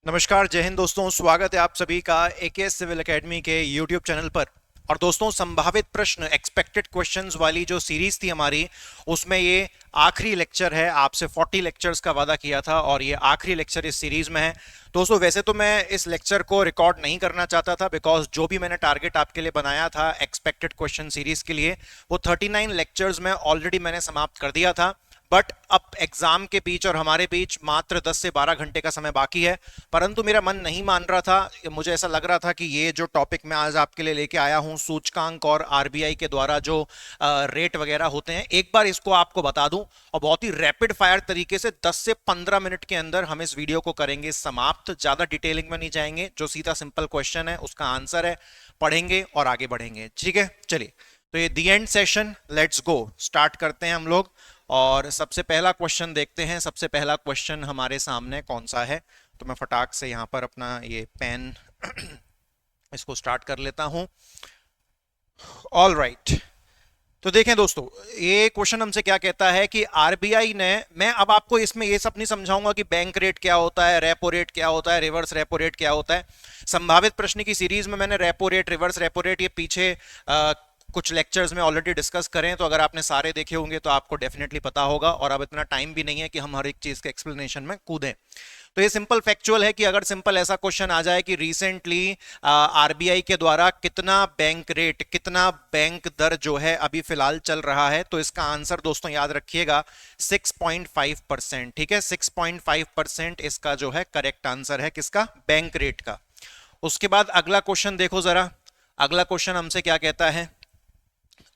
नमस्कार, जय हिंद दोस्तों। स्वागत है आप सभी का एकेएस सिविल एकेडमी के यूट्यूब चैनल पर। और दोस्तों, संभावित प्रश्न एक्सपेक्टेड क्वेश्चंस वाली जो सीरीज थी हमारी, उसमें ये आखिरी लेक्चर है। आपसे 40 लेक्चर्स का वादा किया था और ये आखिरी लेक्चर इस सीरीज में है। दोस्तों, वैसे तो मैं इस लेक्चर को रिकॉर्ड नहीं करना चाहता था, बिकॉज जो भी मैंने टारगेट आपके लिए बनाया था एक्सपेक्टेड क्वेश्चन सीरीज के लिए, वो 39 लेक्चर्स में ऑलरेडी मैंने समाप्त कर दिया था। बट अब एग्जाम के बीच और हमारे बीच मात्र 10 से 12 घंटे का समय बाकी है। परंतु मेरा मन नहीं मान रहा था। मुझे ऐसा लग रहा था कि ये जो टॉपिक मैं आज आपके लिए लेके आया हूं, सूचकांक और आरबीआई के द्वारा जो रेट वगैरह होते हैं, एक बार इसको आपको बता दूं और बहुत ही रैपिड फायर तरीके से 10 से 15 मिनट के अंदर हम इस वीडियो को करेंगे समाप्त। ज्यादा डिटेलिंग में नहीं जाएंगे। जो सीधा सिंपल क्वेश्चन है उसका आंसर है, पढ़ेंगे और आगे बढ़ेंगे। ठीक है, चलिए। तो ये the end session, let's go, start करते हैं हम लोग। और सबसे पहला क्वेश्चन देखते हैं। सबसे पहला क्वेश्चन हमारे सामने कौन सा है, तो मैं फटाक से यहां पर अपना ये पेन इसको स्टार्ट कर लेता हूं। All right. तो देखें दोस्तों, ये क्वेश्चन हमसे क्या कहता है कि आरबीआई ने, मैं अब आपको इसमें ये सब नहीं समझाऊंगा कि बैंक रेट क्या होता है, रेपो रेट क्या होता है, रिवर्स रेपो रेट क्या होता है। संभावित प्रश्न की सीरीज में मैंने repo rate, reverse repo rate, ये पीछे कुछ लेक्चर्स में ऑलरेडी डिस्कस करें, तो अगर आपने सारे देखे होंगे तो आपको डेफिनेटली पता होगा। और अब इतना टाइम भी नहीं है कि हम हर एक चीज के एक्सप्लेनेशन में कूदें। तो ये सिंपल फैक्चुअल है कि अगर सिंपल ऐसा क्वेश्चन आ जाए कि रिसेंटली आरबीआई के द्वारा कितना बैंक रेट, कितना बैंक दर जो है अभी फिलहाल चल रहा है, तो इसका आंसर दोस्तों याद रखिएगा 6.5%। ठीक है, 6.5% इसका जो है करेक्ट आंसर है, किसका? बैंक रेट का। उसके बाद अगला क्वेश्चन देखो जरा। अगला क्वेश्चन हमसे क्या कहता है?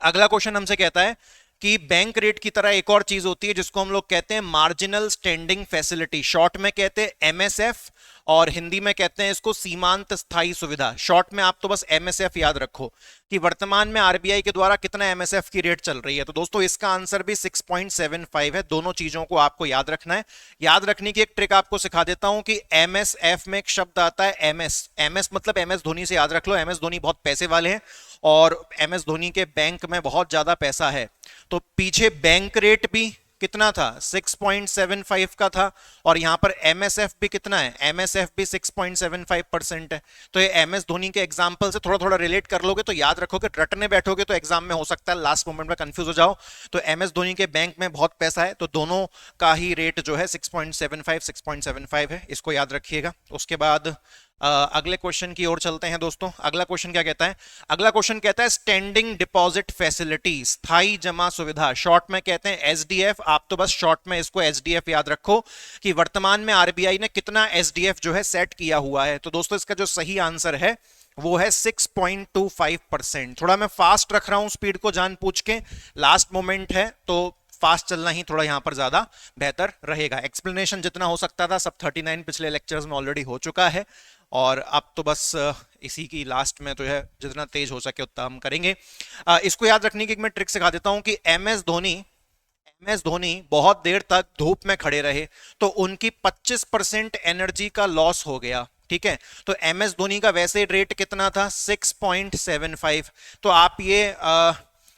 अगला क्वेश्चन हमसे कहता है कि बैंक रेट की तरह एक और चीज होती है जिसको हम लोग कहते हैं मार्जिनल स्टैंडिंग फैसिलिटी, शॉर्ट में कहते हैं एमएसएफ, और हिंदी में कहते हैं इसको सीमांत स्थायी सुविधा। शॉर्ट में आप तो बस एमएसएफ याद रखो कि वर्तमान में आरबीआई के द्वारा कितना एमएसएफ की रेट चल रही है। तो दोस्तों, इसका आंसर भी 6.75 है। दोनों चीजों को आपको याद रखना है। याद रखने की एक ट्रिक आपको सिखा देता हूं कि एमएसएफ में एक शब्द आता है एमएस। एमएस मतलब एमएस धोनी से याद रख लो। एमएस धोनी बहुत पैसे वाले हैं और एमएस धोनी के बैंक में बहुत ज्यादा पैसा है। तो पीछे बैंक रेट भी कितना था? 6.75 का था। और यहां पर एमएसएफ भी कितना है? एमएसएफ भी 6.75% है। तो ये एमएस धोनी के एग्जांपल से थोड़ा थोड़ा रिलेट कर लोगे तो याद रखोगे। रटने बैठोगे तो एग्जाम में हो सकता है लास्ट मोमेंट में कंफ्यूज हो जाओ। तो एमएस धोनी के बैंक में बहुत पैसा है, तो दोनों का ही रेट जो है 6.75 है। इसको याद रखिएगा। उसके बाद अगले क्वेश्चन की ओर चलते हैं दोस्तों। अगला क्वेश्चन क्या कहता है? अगला क्वेश्चन कहता है स्टैंडिंग डिपॉजिट फैसिलिटी, स्थायी जमा सुविधा, शॉर्ट में कहते हैं एसडीएफ। आप तो बस शॉर्ट में इसको एसडीएफ याद रखो कि वर्तमान में आरबीआई ने कितना एसडीएफ जो है सेट किया हुआ है। तो दोस्तों, इसका जो सही आंसर है वो है 6.25%। थोड़ा मैं फास्ट रख रहा हूं स्पीड को जानबूझ के, लास्ट मोमेंट है तो फास्ट चलना ही थोड़ा यहां पर ज्यादा बेहतर रहेगा। एक्सप्लेनेशन जितना हो सकता था सब 39 पिछले लेक्चर्स में ऑलरेडी हो चुका है, और अब तो बस इसी की लास्ट में तो है जितना तेज हो सके उतना हम करेंगे। इसको याद रखने की एक मैं ट्रिक सिखा देता हूं कि एमएस धोनी बहुत देर तक धूप में खड़े रहे तो उनकी 25% एनर्जी का लॉस हो गया। ठीक है, तो एमएस धोनी का वैसे रेट कितना था? 6.75। तो आप ये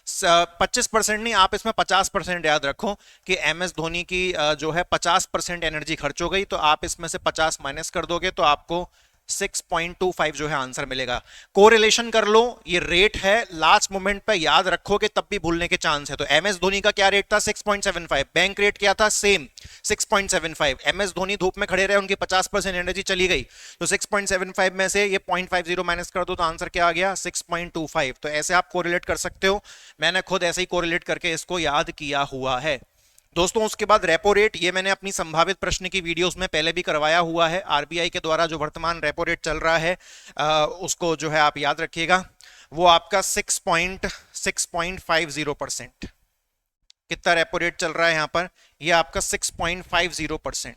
25% नहीं, आप इसमें 50% याद रखो कि एम एस धोनी की जो है 50% एनर्जी खर्च हो गई, तो आप इसमें से 50 माइनस कर दोगे तो आपको 6.25 जो है आंसर मिलेगा। कोरिलेशन कर लो, ये रेट है, लास्ट मोमेंट पे याद रखोगे तब भी भूलने के चांस है। तो एम एस धोनी का क्या रेट था? 6.75। बैंक रेट क्या था? सेम 6.75। एम एस धोनी धूप में खड़े रहे, उनकी 50% एनर्जी चली गई, तो 6.75 में से ये 0.50 माइनस कर दो तो आंसर क्या आ गया? 6.25। तो ऐसे आप कोरिलेट कर सकते हो। मैंने खुद ऐसे ही कोरिलेट करके इसको याद किया हुआ है दोस्तों। उसके बाद रेपो रेट, ये मैंने अपनी संभावित प्रश्न की वीडियोस में पहले भी करवाया हुआ है। आरबीआई के द्वारा जो वर्तमान रेपो रेट चल रहा है उसको जो है आप याद रखिएगा, वो आपका 6.50%। कितना रेपो रेट चल रहा है यहां पर? ये आपका 6.50%।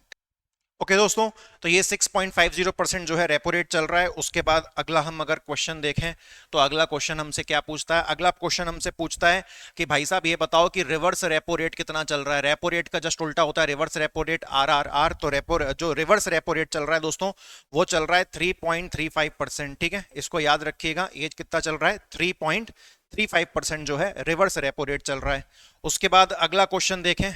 ओके दोस्तों, तो ये 6.50% जो है रेपो रेट चल रहा है। उसके बाद अगला हम अगर क्वेश्चन देखें तो अगला क्वेश्चन हमसे क्या पूछता है? अगला क्वेश्चन हमसे पूछता है कि भाई साहब ये बताओ कि रिवर्स रेपो रेट कितना चल रहा है। रेपो रेट का जस्ट उल्टा होता है रिवर्स रेपो रेट, आरआरआर। तो रेपो जो रिवर्स रेपो रेट चल रहा है दोस्तों, वो चल रहा है 3.35%। ठीक है, इसको याद रखिएगा। ये कितना चल रहा है? 3.35% जो है रिवर्स रेपो रेट चल रहा है। उसके बाद अगला क्वेश्चन देखें।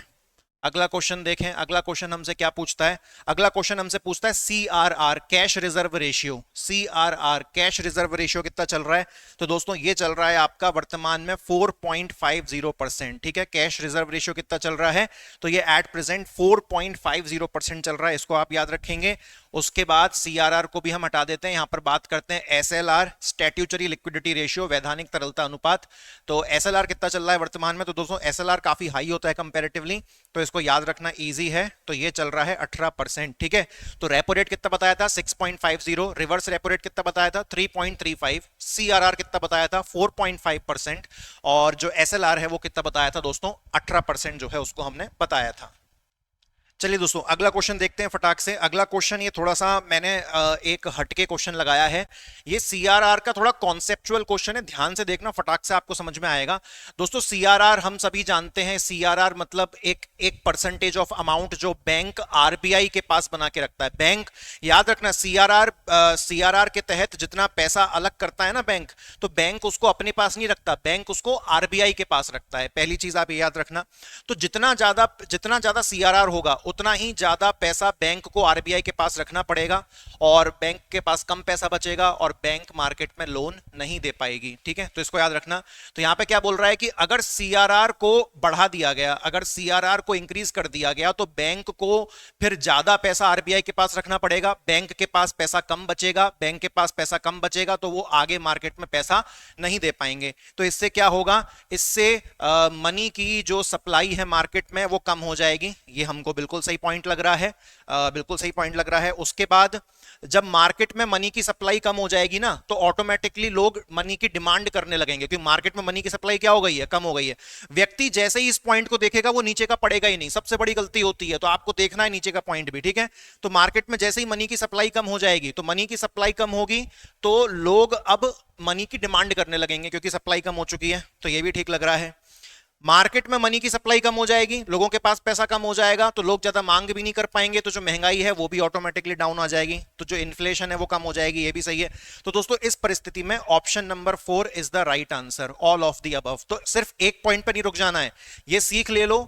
अगला क्वेश्चन देखें, अगला क्वेश्चन हमसे क्या पूछता है? अगला क्वेश्चन हमसे पूछता है CRR, cash reserve ratio. CRR cash reserve ratio कितना चल रहा है? तो दोस्तों ये चल रहा है आपका वर्तमान में 4.50%। ठीक है, कैश रिजर्व रेशियो कितना चल रहा है? तो ये एट प्रेजेंट 4.50% चल रहा है, इसको आप याद रखेंगे। उसके बाद सीआरआर को भी हम हटा देते हैं, यहां पर बात करते हैं एसएलआर, स्टैट्यूटरी लिक्विडिटी रेशियो, वैधानिक तरलता अनुपात। तो एसएलआर कितना चल रहा है वर्तमान में? तो दोस्तों एसएलआर काफी हाई होता है कंपैरेटिवली, तो इसको याद रखना इजी है। तो ये चल रहा है 18%। ठीक है, तो रेपो रेट कितना बताया था? 6.50। रिवर्स रेपो रेट कितना बताया था? 3.35। सीआरआर कितना बताया था? 4.5%। और जो एसएलआर है वो कितना बताया था दोस्तों? 18% जो है उसको हमने बताया था। चलिए दोस्तों अगला क्वेश्चन देखते हैं फटाक से। अगला क्वेश्चन ये थोड़ा सा मैंने एक हटके क्वेश्चन लगाया है। ये सीआरआर का थोड़ा कॉन्सेप्चुअल क्वेश्चन है, ध्यान से देखना, फटाक से आपको समझ में आएगा। दोस्तों सीआरआर हम सभी जानते हैं, सीआरआर मतलब एक परसेंटेज ऑफ अमाउंट जो बैंक आरबीआई के पास बना के रखता है। बैंक, याद रखना, सीआरआर के तहत जितना पैसा अलग करता है ना बैंक, तो बैंक उसको अपने पास नहीं रखता, बैंक उसको आरबीआई के पास रखता है। पहली चीज आप ये याद रखना। तो जितना ज्यादा सीआरआर होगा उतना ही ज्यादा पैसा बैंक को आरबीआई के पास रखना पड़ेगा, और बैंक के पास कम पैसा बचेगा और बैंक मार्केट में लोन नहीं दे पाएगी। ठीक है, तो इसको याद रखना। तो यहां पे क्या बोल रहा है कि अगर सीआरआर को बढ़ा दिया गया, अगर सीआरआर को इंक्रीज कर दिया गया, तो बैंक को फिर ज्यादा पैसा आरबीआई के पास रखना पड़ेगा, बैंक के पास पैसा कम बचेगा, बैंक के पास पैसा कम बचेगा तो वो आगे मार्केट में पैसा नहीं दे पाएंगे। तो इससे क्या होगा? इससे मनी की जो सप्लाई है मार्केट में वो कम हो जाएगी। ये हमको बिल्कुल सही पॉइंट लग रहा है, बिल्कुल सही पॉइंट लग रहा है। उसके बाद जब मार्केट में मनी की सप्लाई कम हो जाएगी ना, तो ऑटोमेटिकली लोग मनी की डिमांड करने लगेंगे, क्योंकि मार्केट में मनी की सप्लाई क्या हो गई है? कम हो गई है। व्यक्ति जैसे ही इस पॉइंट को देखेगा वो नीचे का पड़ेगा ही नहीं, सबसे बड़ी गलती होती है। तो आपको देखना है नीचे का पॉइंट भी। ठीक है, तो मार्केट में जैसे ही मनी की सप्लाई कम हो जाएगी, तो मनी की सप्लाई कम होगी तो लोग अब मनी की डिमांड करने लगेंगे, क्योंकि सप्लाई कम हो चुकी है। तो ये भी ठीक लग रहा है। मार्केट में मनी की सप्लाई कम हो जाएगी, लोगों के पास पैसा कम हो जाएगा, तो लोग ज्यादा मांग भी नहीं कर पाएंगे, तो जो महंगाई है वो भी ऑटोमेटिकली डाउन आ जाएगी, तो जो इन्फ्लेशन है वो कम हो जाएगी। ये भी सही है। तो दोस्तों इस परिस्थिति में option number 4 is the right answer, all of the above. तो सिर्फ एक पॉइंट पर नहीं रुक जाना है, ये सीख ले लो।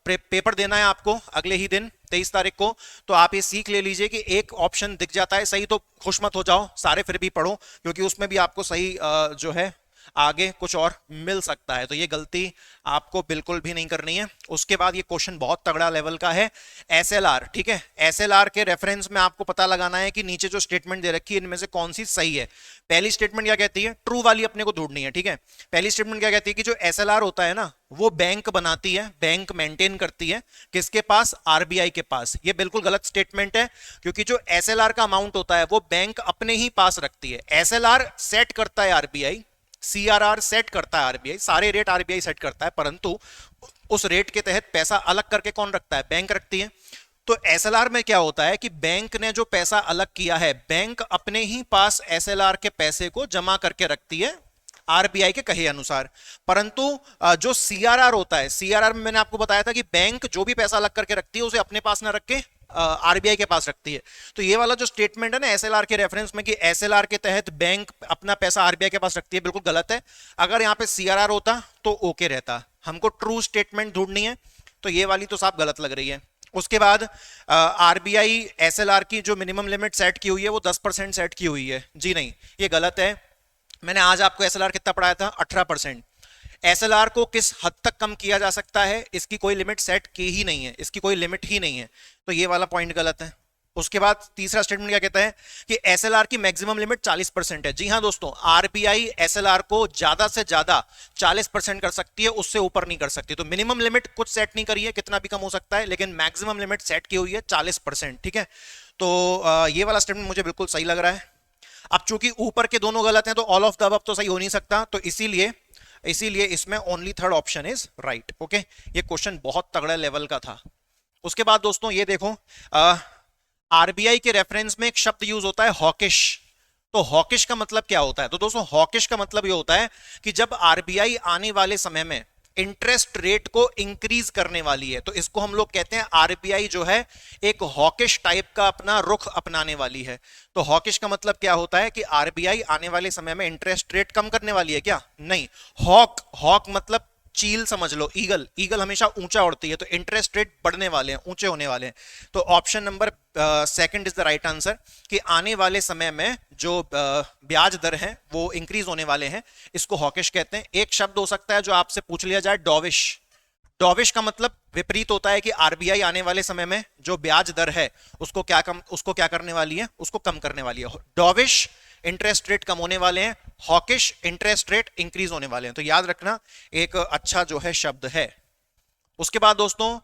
पेपर देना है आपको अगले ही दिन 23 तारीख को, तो आप ये सीख ले लीजिए कि एक ऑप्शन दिख जाता है सही तो खुश मत हो जाओ, सारे फिर भी पढ़ो, क्योंकि उसमें भी आपको सही जो है आगे कुछ और मिल सकता है। तो ये गलती आपको बिल्कुल भी नहीं करनी है। उसके बाद ये क्वेश्चन बहुत तगड़ा लेवल का है, एसएलआर। ठीक है, एसएलआर के रेफरेंस में आपको पता लगाना है कि नीचे जो स्टेटमेंट दे रखी है इनमें से कौन सी सही है। पहली स्टेटमेंट क्या कहती है? ट्रू वाली अपने को ढूंढनी है। ठीक है, पहली स्टेटमेंट क्या कहती है कि जो एसएलआर होता है ना, वो बैंक बनाती है, बैंक मेंटेन करती है, किसके पास? आरबीआई के पास। ये बिल्कुल गलत स्टेटमेंट है, क्योंकि जो एसएलआर का अमाउंट होता है वो बैंक अपने ही पास रखती है। एसएलआर सेट करता है आरबीआई, सीआरआर सेट करता है आरबीआई, सारे रेट आरबीआई सेट करता है, परंतु उस रेट के तहत पैसा अलग करके कौन रखता है? बैंक रखती है। तो एसएलआर में क्या होता है कि बैंक ने जो पैसा अलग किया है, बैंक अपने ही पास एसएलआर के पैसे को जमा करके रखती है आरबीआई के कहे अनुसार। परंतु जो सीआरआर होता है, सीआरआर में मैंने आपको बताया था कि बैंक जो भी पैसा अलग करके रखती है उसे अपने पास ना रख के आरबीआई के पास रखती है। तो ये वाला जो स्टेटमेंट है ना एसएलआर के रेफरेंस में कि एसएलआर के तहत बैंक अपना पैसा आरबीआई के पास रखती है, बिल्कुल गलत है। अगर यहां पे सीआरआर होता तो ओके रहता। हमको ट्रू स्टेटमेंट ढूंढनी है, तो ये वाली तो साफ गलत लग रही है। उसके बाद आरबीआई एसएलआर की जो मिनिमम लिमिट सेट की हुई है वो 10% सेट की हुई है। जी नहीं, ये गलत है। मैंने आज आपको एसएलआर कितना पढ़ाया था? 18%। एसएलआर को किस हद तक कम किया जा सकता है, इसकी कोई लिमिट सेट की ही नहीं है, इसकी कोई लिमिट ही नहीं है। तो ये वाला पॉइंट गलत है। उसके बाद तीसरा स्टेटमेंट क्या कहता है कि एसएलआर की मैक्सिमम लिमिट 40% है। जी हां दोस्तों, आरबीआई एसएलआर को ज्यादा से ज्यादा 40% कर सकती है, उससे ऊपर नहीं कर सकती। तो मिनिमम लिमिट कुछ सेट नहीं करी है, कितना भी कम हो सकता है, लेकिन मैक्सिमम लिमिट सेट की हुई है 40%। ठीक है, तो ये वाला स्टेटमेंट मुझे बिल्कुल सही लग रहा है। अब चूंकि ऊपर के दोनों गलत हैं तो ऑल ऑफ द अबव तो सही हो नहीं सकता, तो इसीलिए इसमें only third option is right. Okay, ये क्वेश्चन बहुत तगड़ा लेवल का था। उसके बाद दोस्तों ये देखो, आरबीआई के रेफरेंस में एक शब्द यूज होता है हॉकिश। तो हॉकिश का मतलब क्या होता है? तो दोस्तों हॉकिश का मतलब ये होता है कि जब आरबीआई आने वाले समय में इंटरेस्ट रेट को इंक्रीज करने वाली है, तो इसको हम लोग कहते हैं आरबीआई जो है एक हॉकिश टाइप का अपना रुख अपनाने वाली है। तो हॉकिश का मतलब क्या होता है कि आरबीआई आने वाले समय में इंटरेस्ट रेट कम करने वाली है क्या? नहीं। हॉक मतलब चील समझ लो, ईगल, ईगल हमेशा ऊंचा उड़ती है, तो इंटरेस्ट रेट बढ़ने वाले हैं, ऊंचे होने वाले हैं। तो option number second is the right answer, कि आने वाले समय में जो ब्याज दर है वो इंक्रीज होने वाले हैं, इसको हॉकिश कहते हैं। एक शब्द हो सकता है जो आपसे पूछ लिया जाए, डॉविश। डॉविश का मतलब विपरीत होता है कि आरबीआई आने वाले समय में जो ब्याज दर है उसको क्या करने वाली है, उसको कम करने वाली है। डॉविश इंटरेस्ट रेट कम होने वाले हैं, हॉकिश इंटरेस्ट रेट इंक्रीज होने वाले हैं। तो याद रखना, एक अच्छा जो है शब्द है। उसके बाद दोस्तों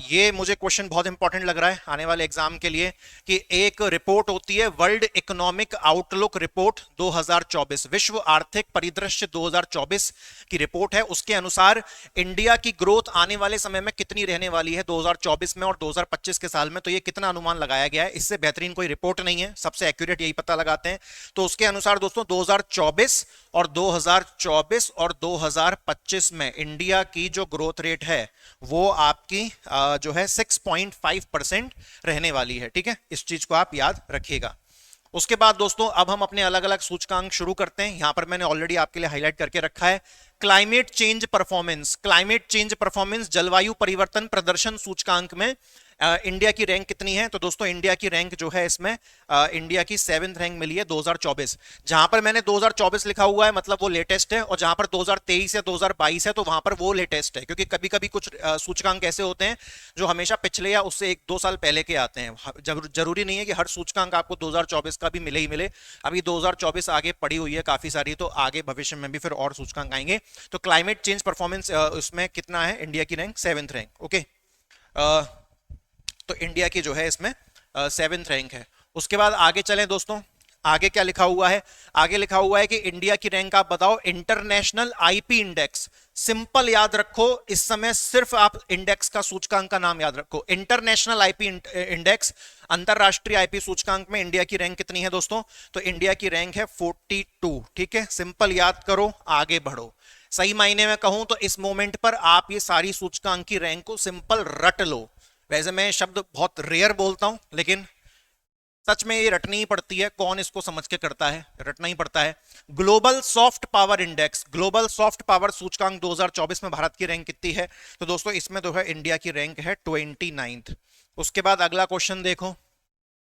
ये मुझे क्वेश्चन बहुत इंपॉर्टेंट लग रहा है आने वाले एग्जाम के लिए, कि एक रिपोर्ट होती है वर्ल्ड इकोनॉमिक आउटलुक रिपोर्ट 2024, विश्व आर्थिक परिदृश्य 2024 की रिपोर्ट है। उसके अनुसार इंडिया की ग्रोथ आने वाले समय में कितनी रहने वाली है 2024 में और 2025 के साल में। तो ये कितना अनुमान लगाया गया है, इससे बेहतरीन कोई रिपोर्ट नहीं है, सबसे एक्यूरेट यही पता लगाते हैं। तो उसके अनुसार दोस्तों 2024 और 2025 में इंडिया की जो ग्रोथ रेट है वो आपकी जो है 6.5% रहने वाली है। ठीक है, इस चीज को आप याद रखिएगा। उसके बाद दोस्तों अब हम अपने अलग अलग सूचकांक शुरू करते हैं। यहां पर मैंने ऑलरेडी आपके लिए हाईलाइट करके रखा है climate change performance. Climate change performance, जलवायु परिवर्तन प्रदर्शन सूचकांक में इंडिया की रैंक कितनी है। तो दोस्तों इंडिया की रैंक जो है इसमें इंडिया की 7th रैंक मिली है 2024। जहां पर मैंने 2024 लिखा हुआ है मतलब वो लेटेस्ट है, और जहां पर 2023 या 2022 है तो वहां पर वो लेटेस्ट है, क्योंकि कभी कभी कुछ सूचकांक ऐसे होते हैं जो हमेशा पिछले या उससे 1-2 साल पहले के आते हैं। जरूरी नहीं है कि हर सूचकांक आपको 2024 का भी मिले ही मिले। अभी 2024 आगे पड़ी हुई है काफी सारी, तो आगे भविष्य में भी फिर और सूचकांक आएंगे। तो क्लाइमेट चेंज परफॉर्मेंस उसमें कितना है, इंडिया की रैंक 7th रैंक। ओके, तो इंडिया की जो है इसमें 7th रैंक है। उसके बाद आगे चलें दोस्तों, आगे क्या लिखा हुआ है, आगे लिखा हुआ है कि इंडिया की रैंक आप बताओ इंटरनेशनल आईपी इंडेक्स। सिंपल याद रखो, इस समय सिर्फ आप इंडेक्स का सूचकांक का नाम याद रखो, इंटरनेशनल आईपी इंडेक्स, अंतरराष्ट्रीय आईपी सूचकांक में इंडिया की रैंक कितनी है दोस्तों। तो इंडिया की रैंक है 42। ठीक है, सिंपल याद करो, आगे बढ़ो। सही मायने में कहूं तो इस मोमेंट पर आप ये सारी सूचकांक की रैंक को सिंपल रट लो। वैसे मैं शब्द बहुत रेयर बोलता हूं, लेकिन सच में ये रटनी ही पड़ती है। कौन इसको समझ के करता है, रटना ही पड़ता है। Global soft power index, global soft power सूचकांक 2024 में भारत की रैंक कितनी है। तो दोस्तों इसमें जो है इंडिया की रैंक है 29th। उसके बाद अगला क्वेश्चन देखो,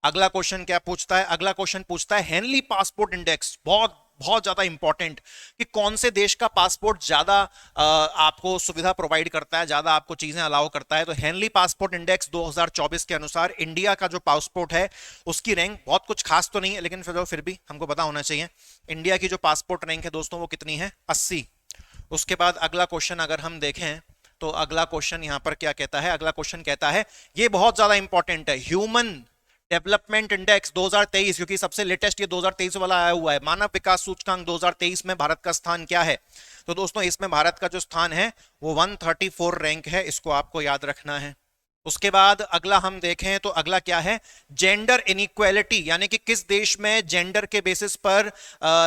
अगला क्वेश्चन क्या पूछता है, अगला क्वेश्चन पूछता है हेनली पासपोर्ट इंडेक्स। बहुत बहुत ज्यादा इंपॉर्टेंट, कि कौन से देश का पासपोर्ट ज्यादा आपको सुविधा प्रोवाइड करता है, ज्यादा आपको चीजें अलाउ करता है। तो हेनली पासपोर्ट इंडेक्स 2024 के अनुसार इंडिया का जो पासपोर्ट है उसकी रैंक बहुत कुछ खास तो नहीं है, लेकिन फिर भी हमको पता होना चाहिए। इंडिया की जो पासपोर्ट रैंक है दोस्तों वो कितनी है, 80। उसके बाद अगला क्वेश्चन अगर हम देखें तो अगला क्वेश्चन यहां पर क्या कहता है, अगला क्वेश्चन कहता है, ये बहुत ज्यादा इंपॉर्टेंट है, ह्यूमन डेवलपमेंट इंडेक्स 2023, क्योंकि सबसे लेटेस्ट ये 2023 वाला आया हुआ है। मानव विकास सूचकांक 2023 में भारत का स्थान क्या है। तो दोस्तों इसमें भारत का जो स्थान है वो 134 रैंक है, इसको आपको याद रखना है। उसके बाद अगला हम देखें तो अगला क्या है, जेंडर इनइक्वालिटी, यानी कि किस देश में जेंडर के बेसिस पर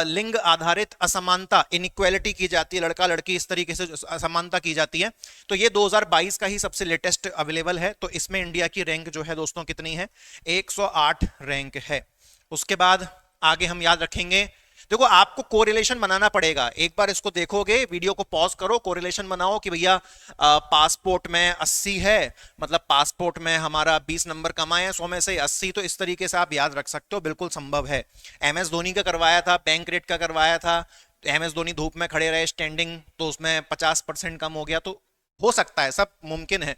लिंग आधारित असमानता, इनइक्वालिटी की जाती है, लड़का लड़की इस तरीके से असमानता की जाती है। तो ये 2022 का ही सबसे लेटेस्ट अवेलेबल है। तो इसमें इंडिया की रैंक जो है दोस्तों कितनी है, 108 रैंक है। उसके बाद आगे हम याद रखेंगे, देखो आपको कोरिलेशन बनाना पड़ेगा। एक बार इसको देखोगे, वीडियो को पॉज करो, कोरिलेशन बनाओ कि भैया पासपोर्ट में 80 है, मतलब पासपोर्ट में हमारा 20 नंबर कम आए हैं 100 में से 80। तो इस तरीके से आप याद रख सकते हो, बिल्कुल संभव है। एमएस धोनी का करवाया था, बैंक रेट का करवाया था, एमएस धोनी धूप में खड़े रहे स्टैंडिंग, तो उसमें 50% कम हो गया। तो हो सकता है, सब मुमकिन है।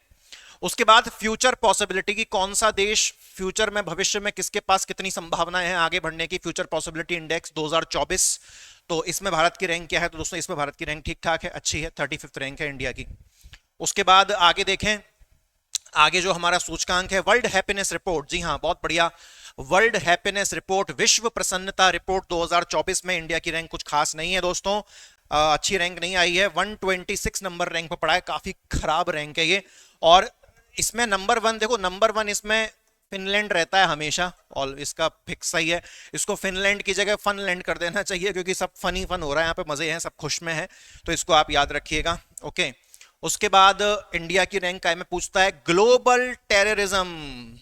उसके बाद फ्यूचर पॉसिबिलिटी की, कौन सा देश फ्यूचर में, भविष्य में किसके पास कितनी संभावनाएं हैं आगे बढ़ने की, फ्यूचर पॉसिबिलिटी इंडेक्स 2024। तो इसमें भारत की रैंक क्या है। तो दोस्तों इसमें भारत की रैंक ठीक ठाक है, अच्छी है, 35th रैंक है इंडिया की। उसके बाद आगे देखें, आगे जो हमारा सूचकांक है वर्ल्ड हैप्पीनेस रिपोर्ट, जी हाँ बहुत बढ़िया, वर्ल्ड हैप्पीनेस रिपोर्ट, विश्व प्रसन्नता रिपोर्ट 2024 में इंडिया की रैंक कुछ खास नहीं है दोस्तों, अच्छी रैंक नहीं आई है, 126 नंबर रैंक पर पड़ा है, काफी खराब रैंक है ये। और इसमें नंबर 1 देखो, नंबर 1 इसमें फिनलैंड रहता है हमेशा, और इसका फिक्स सही है। इसको फिनलैंड की जगह फनलैंड कर देना चाहिए, क्योंकि सब फनी फन हो रहा है यहाँ पे, मजे हैं, सब खुश में है। तो इसको आप याद रखिएगा। ओके, उसके बाद इंडिया की रैंक काय में पूछता है ग्लोबल टेररिज्म,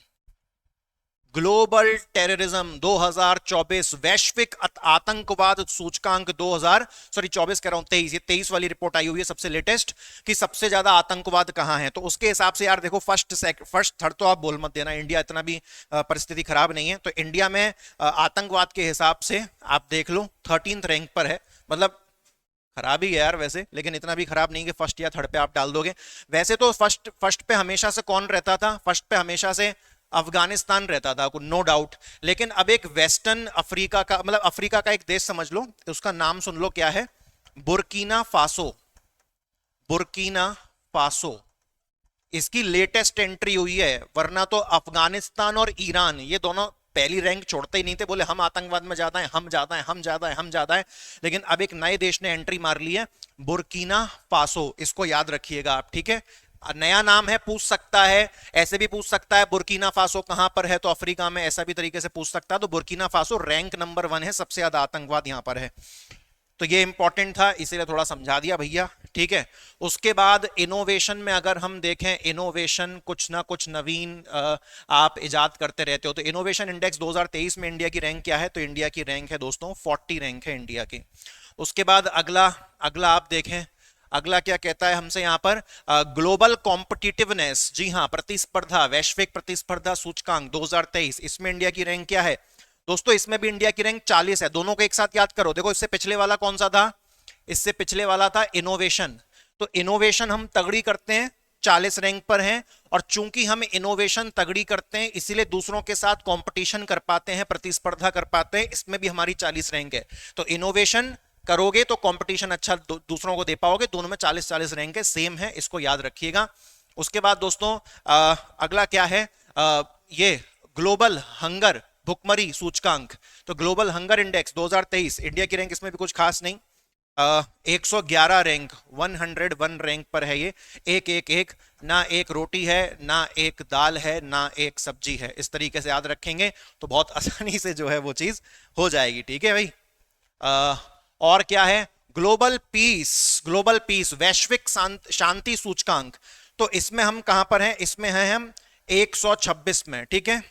ग्लोबल टेररिज्म 2024 वैश्विक आतंकवाद सूचकांक 24 कह रहा हूं 23, ये 23 वाली रिपोर्ट आई हुई है सबसे लेटेस्ट, कि सबसे ज्यादा आतंकवाद कहां है। तो उसके हिसाब से यार देखो फर्स्ट थर्ड तो आप बोल मत देना, इंडिया इतना भी परिस्थिति खराब नहीं है। तो इंडिया में आतंकवाद के हिसाब से आप देख लो 13th रैंक पर है, मतलब खराब ही है यार वैसे, लेकिन इतना भी खराब नहीं कि फर्स्ट या थर्ड पे आप डाल दोगे। वैसे तो फर्स्ट पे हमेशा से कौन रहता था? फर्स्ट पे हमेशा से अफगानिस्तान रहता था, नो डाउट। लेकिन अब एक वेस्टर्न अफ्रीका का, मतलब अफ्रीका का एक देश समझ लो, उसका नाम सुन लो, क्या है? Burkina Faso. बुर्किना फासो इसकी लेटेस्ट एंट्री हुई है, वरना तो अफगानिस्तान और ईरान ये दोनों पहली रैंक छोड़ते ही नहीं थे, बोले हम आतंकवाद में ज्यादा है, हम ज्यादा है, हम ज्यादा है, हम ज्यादा है। लेकिन अब एक नए देश ने एंट्री मार ली है, बुर्किना फासो, इसको याद रखिएगा आप, ठीक है? नया नाम है, पूछ सकता है, ऐसे भी पूछ सकता है बुर्किना फासो कहां पर है, तो अफ्रीका में, ऐसा भी तरीके से पूछ सकता है। तो बुर्किना फासो रैंक नंबर 1 है, सबसे ज्यादा आतंकवाद यहां पर है। तो ये इंपॉर्टेंट था, इसीलिए थोड़ा समझा दिया भैया, ठीक है? उसके बाद इनोवेशन में अगर हम देखें, इनोवेशन कुछ ना कुछ नवीन आप इजाद करते रहते हो। तो इनोवेशन इंडेक्स 2023 में इंडिया की रैंक क्या है? तो इंडिया की रैंक है दोस्तों 40 रैंक है इंडिया की। उसके बाद अगला अगला आप देखें, अगला क्या कहता है हमसे यहां पर? ग्लोबल कॉम्पिटिटिवनेस, जी हां, प्रतिस्पर्धा, वैश्विक प्रतिस्पर्धा सूचकांक 2023, इसमें इंडिया की रैंक क्या है दोस्तों? इसमें भी इंडिया की रैंक 40 है। दोनों को एक साथ याद करो। देखो इससे पिछले वाला कौन सा था? इससे पिछले वाला था इनोवेशन। तो इनोवेशन हम तगड़ी करते हैं, 40 रैंक पर हैं, और चूंकि हम इनोवेशन तगड़ी करते हैं इसीलिए दूसरों के साथ कंपटीशन कर पाते हैं, प्रतिस्पर्धा कर पाते हैं, इसमें भी हमारी 40 रैंक है। तो इनोवेशन करोगे तो कंपटीशन अच्छा दूसरों को दे पाओगे, दोनों में 40-40 रैंक है, सेम है, इसको याद रखिएगा। उसके बाद दोस्तों अगला क्या है? ये ग्लोबल हंगर, भुखमरी सूचकांक। तो ग्लोबल हंगर इंडेक्स 2023, इंडिया की रैंक इसमें भी कुछ खास नहीं, 111 रैंक, 101 रैंक पर है ये। एक एक एक, ना एक रोटी है, ना एक दाल है, ना एक सब्जी है, इस तरीके से याद रखेंगे तो बहुत आसानी से जो है वो चीज हो जाएगी, ठीक है भाई? और क्या है? ग्लोबल पीस वैश्विक शांति सूचकांक। तो इसमें हम कहां पर हैं? इसमें हैं हम 126 में, ठीक है?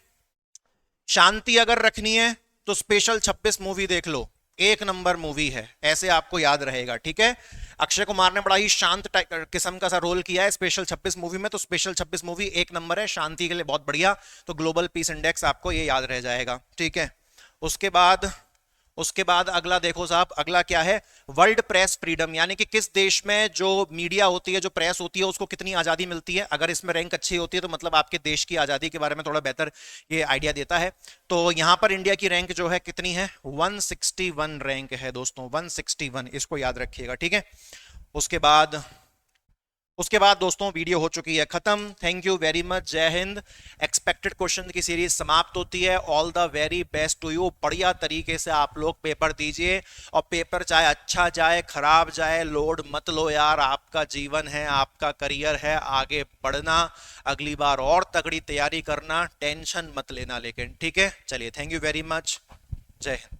शांति अगर रखनी है तो स्पेशल 26 मूवी देख लो, एक नंबर मूवी है, ऐसे आपको याद रहेगा, ठीक है? अक्षय कुमार ने बड़ा ही शांत किस्म का सा रोल किया है स्पेशल 26 मूवी में, तो स्पेशल 26 मूवी एक नंबर है, शांति के लिए बहुत बढ़िया। तो ग्लोबल पीस इंडेक्स आपको ये याद रह जाएगा, ठीक है? उसके बाद अगला देखो साहब, अगला क्या है? वर्ल्ड प्रेस फ्रीडम, यानी कि किस देश में जो मीडिया होती है, जो प्रेस होती है, उसको कितनी आजादी मिलती है। अगर इसमें रैंक अच्छी होती है तो मतलब आपके देश की आजादी के बारे में थोड़ा बेहतर ये आइडिया देता है। तो यहां पर इंडिया की रैंक जो है कितनी है? 161 रैंक है दोस्तों, 161, इसको याद रखिएगा, ठीक है? उसके बाद दोस्तों वीडियो हो चुकी है खत्म। थैंक यू वेरी मच, जय हिंद। एक्सपेक्टेड क्वेश्चन की सीरीज समाप्त होती है। All the very best to you. बढ़िया तरीके से आप लोग पेपर दीजिए, और पेपर चाहे अच्छा जाए खराब जाए, लोड मत लो यार, आपका जीवन है, आपका करियर है, आगे बढ़ना, अगली बार और तगड़ी तैयारी करना, टेंशन मत लेना, लेकिन ठीक है? चलिए, थैंक यू वेरी मच, जय हिंद।